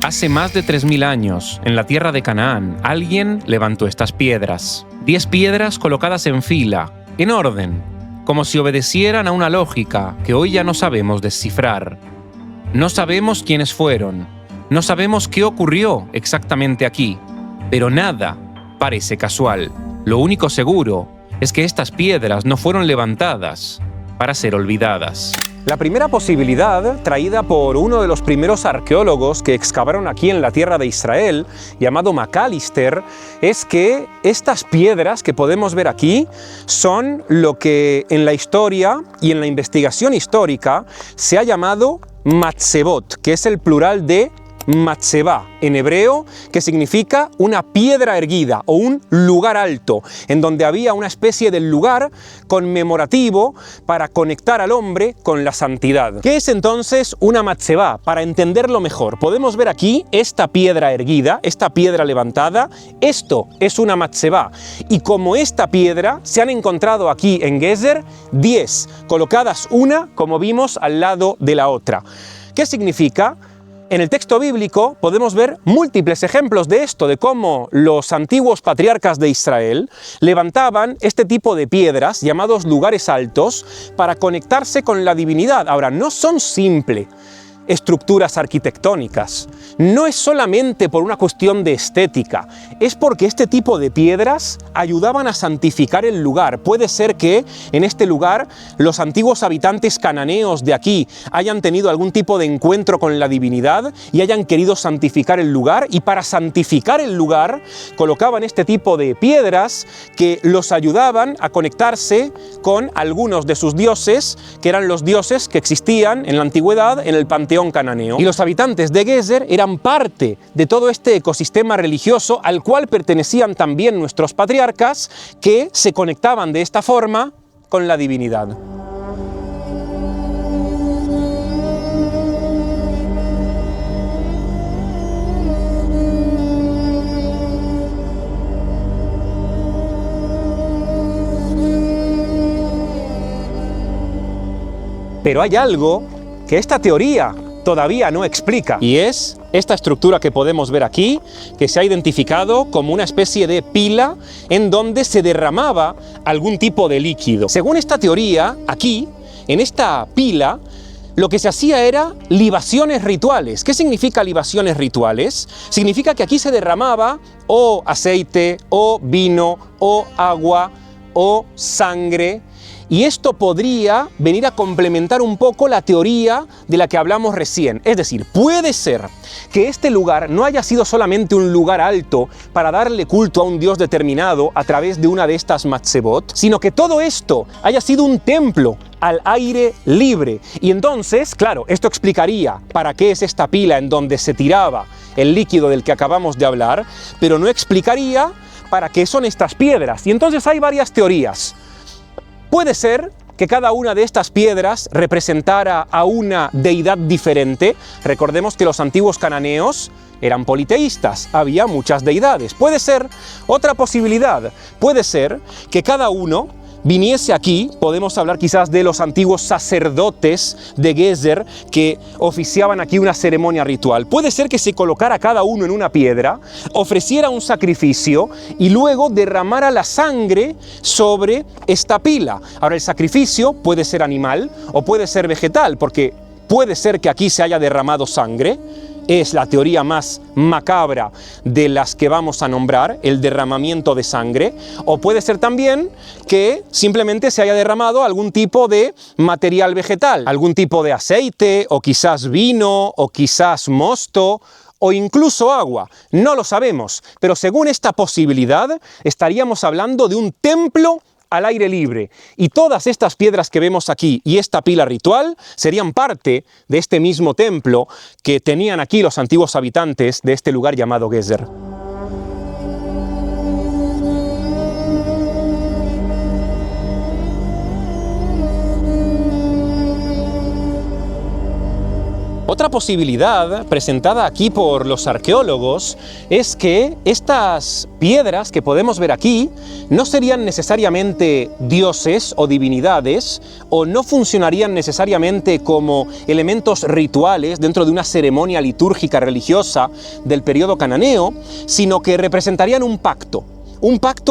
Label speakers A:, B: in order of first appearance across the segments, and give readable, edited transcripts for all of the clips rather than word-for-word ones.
A: Hace más de 3000 años, en la tierra de Canaán, alguien levantó estas piedras. 10 piedras colocadas en fila, en orden, como si obedecieran a una lógica que hoy ya no sabemos descifrar. No sabemos quiénes fueron, no sabemos qué ocurrió exactamente aquí, pero nada parece casual. Lo único seguro es que estas piedras no fueron levantadas para ser olvidadas.
B: La primera posibilidad, traída por uno de los primeros arqueólogos que excavaron aquí en la tierra de Israel, llamado Macalister, es que estas piedras que podemos ver aquí son lo que en la historia y en la investigación histórica se ha llamado matzebot, que es el plural de Matzebá, en hebreo, que significa una piedra erguida o un lugar alto, en donde había una especie de lugar conmemorativo para conectar al hombre con la santidad. ¿Qué es entonces una Matzebá? Para entenderlo mejor, podemos ver aquí esta piedra erguida, esta piedra levantada. Esto es una Matzebá. Y como esta piedra, se han encontrado aquí en Gezer 10, colocadas una, como vimos, al lado de la otra. ¿Qué significa? En el texto bíblico podemos ver múltiples ejemplos de esto, de cómo los antiguos patriarcas de Israel levantaban este tipo de piedras, llamados lugares altos, para conectarse con la divinidad. Ahora, no son simples estructuras arquitectónicas, no es solamente por una cuestión de estética, es porque este tipo de piedras ayudaban a santificar el lugar. Puede ser que en este lugar los antiguos habitantes cananeos de aquí hayan tenido algún tipo de encuentro con la divinidad y hayan querido santificar el lugar, y para santificar el lugar colocaban este tipo de piedras que los ayudaban a conectarse con algunos de sus dioses, que eran los dioses que existían en la antigüedad en el panteón cananeo. Y los habitantes de Gezer eran parte de todo este ecosistema religioso al cual pertenecían también nuestros patriarcas, que se conectaban de esta forma con la divinidad. Pero hay algo que esta teoría todavía no explica, y es esta estructura que podemos ver aquí, que se ha identificado como una especie de pila en donde se derramaba algún tipo de líquido. Según esta teoría, aquí, en esta pila, lo que se hacía era libaciones rituales. ¿Qué significa libaciones rituales? Significa que aquí se derramaba o aceite, o vino, o agua, o sangre. Y esto podría venir a complementar un poco la teoría de la que hablamos recién. Es decir, puede ser que este lugar no haya sido solamente un lugar alto para darle culto a un dios determinado a través de una de estas matzebot, sino que todo esto haya sido un templo al aire libre. Y entonces, claro, esto explicaría para qué es esta pila en donde se tiraba el líquido del que acabamos de hablar, pero no explicaría para qué son estas piedras. Y entonces hay varias teorías. Puede ser que cada una de estas piedras representara a una deidad diferente. Recordemos que los antiguos cananeos eran politeístas, había muchas deidades. Puede ser otra posibilidad, puede ser que cada uno viniese aquí. Podemos hablar quizás de los antiguos sacerdotes de Gezer que oficiaban aquí una ceremonia ritual. Puede ser que se colocara cada uno en una piedra, ofreciera un sacrificio y luego derramara la sangre sobre esta pila. Ahora, el sacrificio puede ser animal o puede ser vegetal, porque puede ser que aquí se haya derramado sangre. Es la teoría más macabra de las que vamos a nombrar, el derramamiento de sangre. O puede ser también que simplemente se haya derramado algún tipo de material vegetal, algún tipo de aceite, o quizás vino, o quizás mosto, o incluso agua. No lo sabemos, pero según esta posibilidad estaríamos hablando de un templo al aire libre, y todas estas piedras que vemos aquí y esta pila ritual serían parte de este mismo templo que tenían aquí los antiguos habitantes de este lugar llamado Gezer. Otra posibilidad presentada aquí por los arqueólogos es que estas piedras que podemos ver aquí no serían necesariamente dioses o divinidades, o no funcionarían necesariamente como elementos rituales dentro de una ceremonia litúrgica religiosa del periodo cananeo, sino que representarían un pacto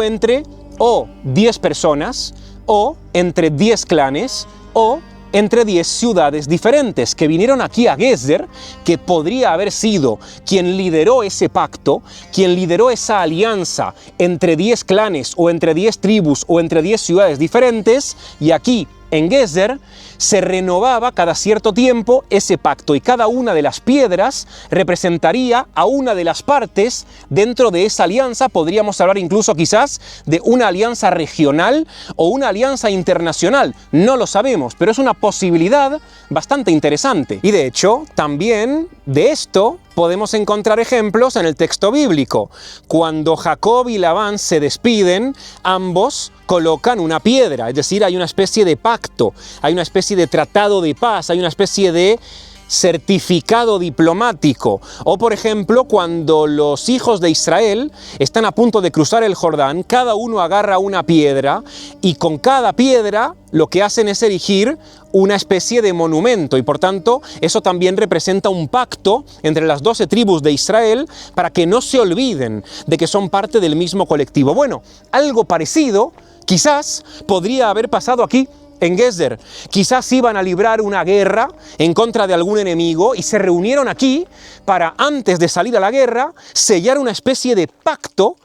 B: entre o 10 personas, o entre 10 clanes, o entre 10 ciudades diferentes que vinieron aquí a Gezer, que podría haber sido quien lideró ese pacto, quien lideró esa alianza entre 10 clanes o entre 10 tribus o entre 10 ciudades diferentes, y aquí en Gezer se renovaba cada cierto tiempo ese pacto y cada una de las piedras representaría a una de las partes dentro de esa alianza. Podríamos hablar incluso quizás de una alianza regional o una alianza internacional, no lo sabemos, pero es una posibilidad bastante interesante. Y de hecho, también de esto podemos encontrar ejemplos en el texto bíblico. Cuando Jacob y Labán se despiden, ambos colocan una piedra, es decir, hay una especie de pacto, hay una especie de tratado de paz, hay una especie de certificado diplomático. O por ejemplo, cuando los hijos de Israel están a punto de cruzar el Jordán, cada uno agarra una piedra y con cada piedra lo que hacen es erigir una especie de monumento, y por tanto eso también representa un pacto entre las 12 tribus de Israel para que no se olviden de que son parte del mismo colectivo. Bueno, algo parecido quizás podría haber pasado aquí en Gezer. Quizás iban a librar una guerra en contra de algún enemigo y se reunieron aquí para, antes de salir a la guerra, sellar una especie de pacto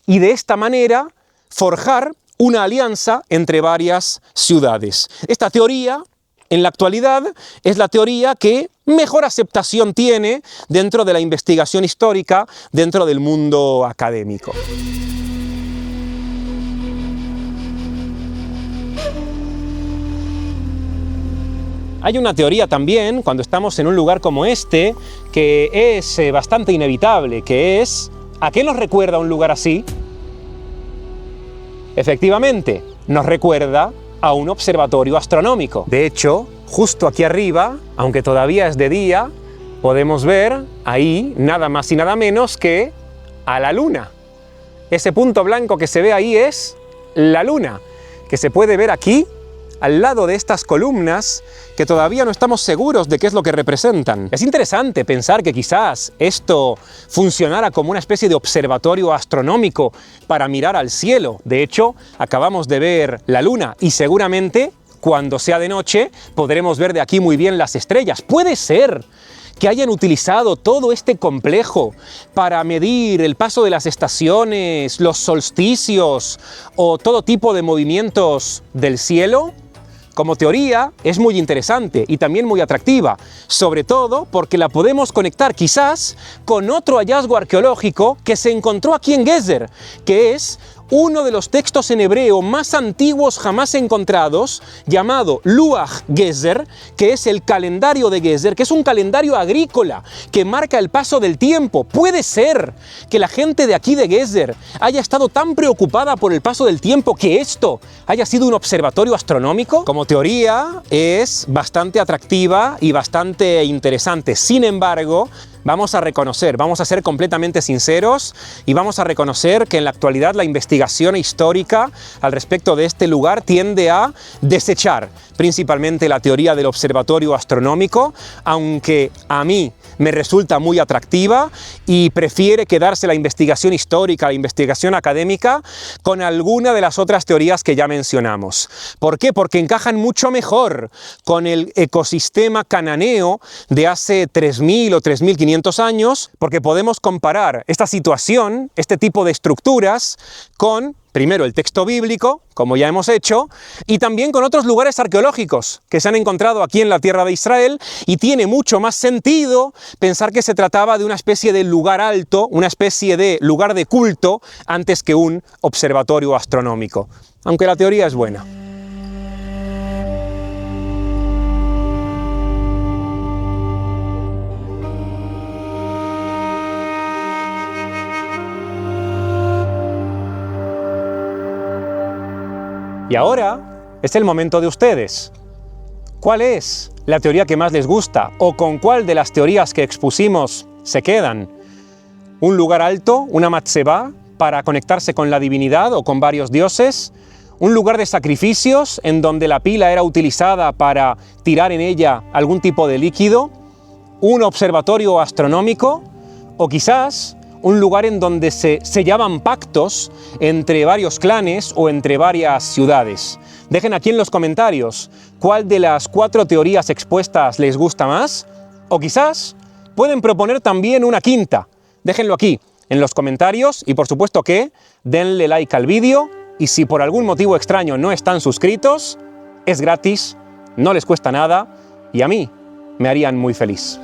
B: y de esta manera forjar una alianza entre varias ciudades. Esta teoría, en la actualidad, es la teoría que mejor aceptación tiene dentro de la investigación histórica, dentro del mundo académico. Hay una teoría también, cuando estamos en un lugar como este, que es bastante inevitable, que es, ¿a qué nos recuerda un lugar así? Efectivamente, nos recuerda a un observatorio astronómico. De hecho, justo aquí arriba, aunque todavía es de día, podemos ver ahí nada más y nada menos que a la Luna. Ese punto blanco que se ve ahí es la Luna, que se puede ver aquí, al lado de estas columnas, que todavía no estamos seguros de qué es lo que representan. Es interesante pensar que quizás esto funcionara como una especie de observatorio astronómico para mirar al cielo. De hecho, acabamos de ver la Luna y seguramente, cuando sea de noche, podremos ver de aquí muy bien las estrellas. Puede ser que hayan utilizado todo este complejo para medir el paso de las estaciones, los solsticios o todo tipo de movimientos del cielo. Como teoría es muy interesante y también muy atractiva, sobre todo porque la podemos conectar quizás con otro hallazgo arqueológico que se encontró aquí en Gezer, que es uno de los textos en hebreo más antiguos jamás encontrados, llamado Luach Gezer, que es el calendario de Gezer, que es un calendario agrícola que marca el paso del tiempo. Puede ser que la gente de aquí de Gezer haya estado tan preocupada por el paso del tiempo que esto haya sido un observatorio astronómico. Como teoría es bastante atractiva y bastante interesante. Sin embargo, vamos a reconocer, vamos a ser completamente sinceros y vamos a reconocer que en la actualidad la investigación histórica al respecto de este lugar tiende a desechar principalmente la teoría del observatorio astronómico, aunque a mí me resulta muy atractiva, y prefiere quedarse la investigación histórica, la investigación académica, con alguna de las otras teorías que ya mencionamos. ¿Por qué? Porque encajan mucho mejor con el ecosistema cananeo de hace 3.000 o 3.500 años, porque podemos comparar esta situación, este tipo de estructuras, con primero el texto bíblico, como ya hemos hecho, y también con otros lugares arqueológicos que se han encontrado aquí en la tierra de Israel, y tiene mucho más sentido pensar que se trataba de una especie de lugar alto, una especie de lugar de culto, antes que un observatorio astronómico, aunque la teoría es buena. Y ahora es el momento de ustedes. ¿Cuál es la teoría que más les gusta o con cuál de las teorías que expusimos se quedan. Un lugar alto, una matzebá, para conectarse con la divinidad o con varios dioses. Un lugar de sacrificios en donde la pila era utilizada para tirar en ella algún tipo de líquido. Un observatorio astronómico o quizás un lugar en donde se sellaban pactos entre varios clanes o entre varias ciudades. Dejen aquí en los comentarios cuál de las 4 teorías expuestas les gusta más, o quizás pueden proponer también una quinta. Déjenlo aquí en los comentarios y por supuesto que denle like al vídeo y si por algún motivo extraño no están suscritos, es gratis, no les cuesta nada y a mí me harían muy feliz.